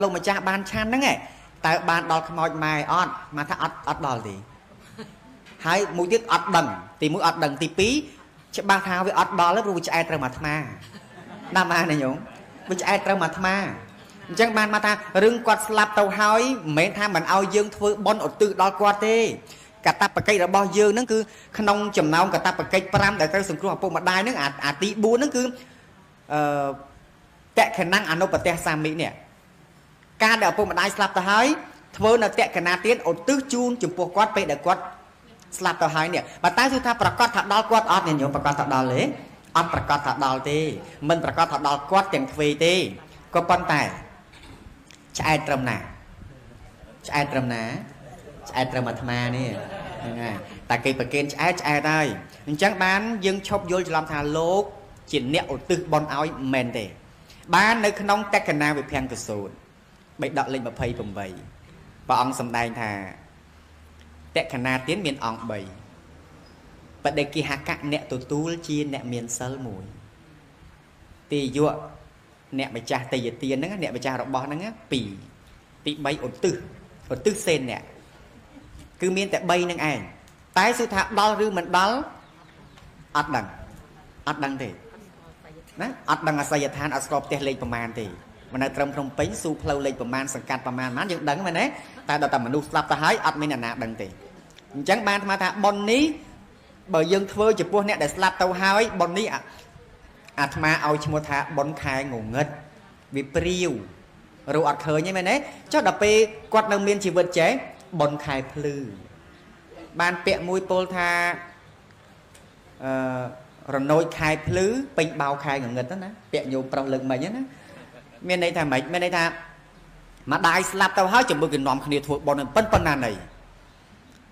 លោកម្ចាស់បានឆាន់ហ្នឹងឯងតើបានដល់ខ្មោចម៉ែអត់មកថាអត់ដល់ទេហើយមួយទៀតអត់ដឹងទី1អត់ដឹងទី2ច្បាស់ថាវាអត់ដល់ទេព្រោះវាឆ្អែតត្រូវមកអាត្មាតាមបានទេញោមវាឆ្អែតត្រូវមកអាត្មាអញ្ចឹងបានមកថារឿងគាត់ស្លាប់ទៅហើយមិនមែនថាមិនឲ្យយើងធ្វើបុណ្យឧទ្ទិសដល់គាត់ទេកតបកិច្ចរបស់យើងហ្នឹងគឺក្នុងចំណោមកតបកិច្ច5ដែលត្រូវសង្គ្រោះឪពុកម្ដាយហ្នឹងអាទី4ហ្នឹងគឺតក្ខណៈអនុបទសាមិនេះការដែលឪពុកម្ដាយស្លាប់ទៅហើយធ្វើនៅតក្ខណៈទៀតឧទ្ទិសជូនចំពោះគាត់ពេលដែលគាត់ស្លាប់ទៅហើយនេះបើតែគឺថាប្រកាសថាដល់គាត់អត់ញញោមប្រកាសថាដល់ទេអត់ប្រកាសថាដល់ទេមិនប្រកាសថាដល់គាត់ទាំងទ្វេទេក៏ប៉ុន្តែឆ្អែតត្រឹមណាឆ្អែតត្រឹមណាឆ្អែតត្រឹមអាត្មានេះហ្នឹងហើយតែគេប្រគេនឆ្អែតហើយអញ្ចឹងបានយើងឈប់យល់ច្រឡំថាលោកជាអ្នកឧទ្ទិសបុណ្យឲ្យមែនទេបាននៅក្នុងតក្កណាវិភង្គសូត្របេដកលេខ28ព្រះអង្គសម្ដែងថាតក្កណាទានមានអង្គ3បដិគិហកៈអ្នកទទួលជាអ្នកមានសិល1ទីយុអ្នកម្ចាស់តេយទានហ្នឹងអ្នកម្ចាស់របស់ហ្នឹង2ទី3ឧទ្ទិសសេនអ្នកគឺមានតែ3ហ្នឹងឯងតែសួរថាដល់ឬមិនដល់អត់ដឹងទេណាអត់ដឹងអាសយដ្ឋានអត់ស្គាល់ផ្ទះលេខប្រមាណទេមិននៅត្រឹមភ្នំពេញស៊ូផ្លូវលេខប្រមាណសង្កាត់ប្រមាណយើងដឹងមែនទេតែដល់តែមនុស្សស្លាប់ទៅហើយអត់មានអ្នកណាដឹងទេអញ្ចឹងបានស្មាថាប៉ុននេះបើយើងធ្វើចំពោះអ្នកដែលស្លាប់ទៅហើយប៉ុននេះអាត្មាឲ្យឈ្មោះថាប៉ុនខែងងឹតវាព្រាវរੂអត់ឃើញទេមែនទេចុះដល់ពេលគាត់នៅមានជីវិតចេះប៉ុនខែភ្លឺបានពាក្យមួយពោលថារណូចខែភ្លឺពេញបោខែងងឹតណាពាក្យញោមប្រុសលើកមិញណាមានន័យថាម៉េចមានន័យថាម្ដាយស្លាប់ទៅហើយចាំមើលគេនាំគ្នាធ្វើបុណ្យប៉ុណ្ណាណី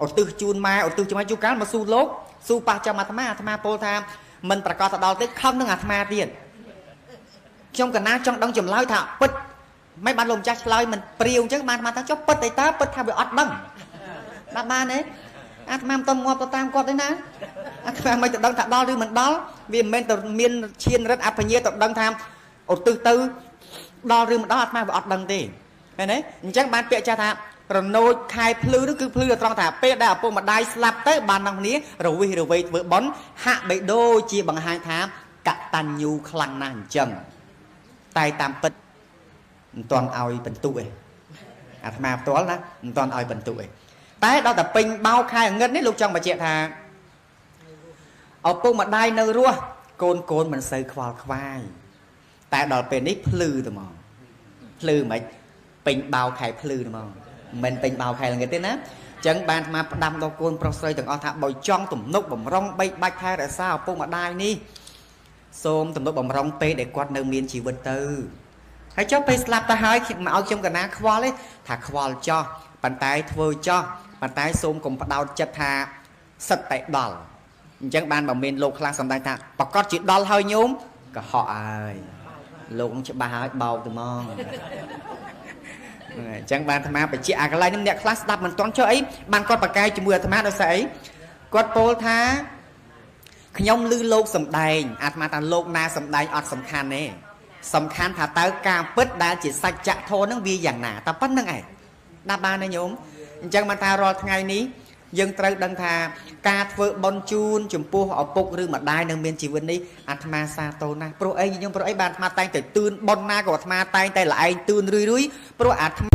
ឧទ្ទិសជូនម៉ែឧទ្ទិសជូនជួកាលមកស៊ូលោកស៊ូប៉ះចាំអាត្មាពោលថាមិនប្រកាសទៅដល់ទេខឹងនឹងអាត្មាទៀតខ្ញុំកណាចង់ដឹងចម្លើយថាពិតមិនបានលោកម្ចាស់ឆ្លើយមិនព្រាវអញ្ចឹងបានថាចុះពិតតែតើពិតថាវាអត់ដឹងបានទេអាត្មាមិនទៅងាប់ទៅតាមគាត់ទេណាអាត្មាមិនទៅដឹងថាដល់ឬមិនដល់វាមិនមែនទៅមានឈានរិទ្ធអភិញ្ញាទៅដឹងថាឧទ្ទិសទៅដល់ឬមិនដល់អាត្មាវាអត់ដឹងទេឃើញទេអញ្ចឹងបានពាក្យចាស់ថារណូចខែភ្លឺនោះគឺភ្លឺត្រង់ថាពេលដែលឪពុកម្ដាយស្លាប់ទៅបាននាំគ្នារវិសរវៃធ្វើបុណ្យហាក់បីដូចជាបង្ហាញថាកតញ្ញូខ្លាំងណាស់អញ្ចឹងតែតាមពិតមិនទាន់ឲ្យបន្ទុកឯងអាត្មាផ្ទាល់ណាមិនទាន់ឲ្យបន្ទុកឯងតែដល់តែពេញបោខែងឹតនេះលោកចង់បញ្ជាក់ថាឪពុកម្ដាយនៅរស់កូនមិនសូវខ្វល់ខ្វាយតែដល់ពេលនេះភ្លឺទៅមកភ្លឺមិនពេញបោខែភ្លឺទៅមកមិនពេញបោខែល្ងាចទេណាអញ្ចឹងបានអាត្មាផ្ដាំដល់កូនប្រុសស្រីទាំងអស់ថាបើចង់ទំនុកបំរុងបីបាច់ថែរក្សាឪពុកម្ដាយនេះសូមទំនុកបំរុងពេលដែលគាត់នៅមានជីវិតទៅហើយចុះពេលស្លាប់ទៅហើយមកឲ្យខ្ញុំកណាខ្វល់ទេថាខ្វល់ចោះប៉ុន្តែធ្វើចោះប៉ុន្តែសូមកុំផ្ដោតចិត្តថាសិតតែដល់អញ្ចឹងបានបើមានលោកខ្លះសម្ដែងថាប្រកាសជាដល់ហើយញោមកុហកហើយលោកច្បាស់ហើយបោកទៅហ្មងអញ្ចឹងបានអាត្មាបញ្ជាក់អាកន្លែងនេះអ្នកខ្លះស្ដាប់មិនទាន់ចុះអីបានគាត់ប្រកែកជាមួយអាត្មាដោយសារអីគាត់ពោលថាខ្ញុំឮលោកសំដែងអាត្មាថាលោកណាសំដែងអត់សំខាន់ទេសំខាន់ថាតើការពិតដែលជាសច្ចធម៌នឹងវាយ៉ាងណាតែប៉ុណ្្នឹងឯងដាក់បានទេញោមអញ្ចឹងបានថារាល់ថ្ងៃនេះយើងត្រូវដឹងថាការធ្វើបុណ្យជូនចំពោះឪពុកឬម្ដាយនៅមានជីវិតនេះអាត្មាសាទរណាស់ព្រោះអីញោមព្រោះអីបានអាត្មាតែងតែទឿនបុណ្យណាក៏អាត្មាតែងតែល្អឯងទឿនរឿយព្រោះអាត្មា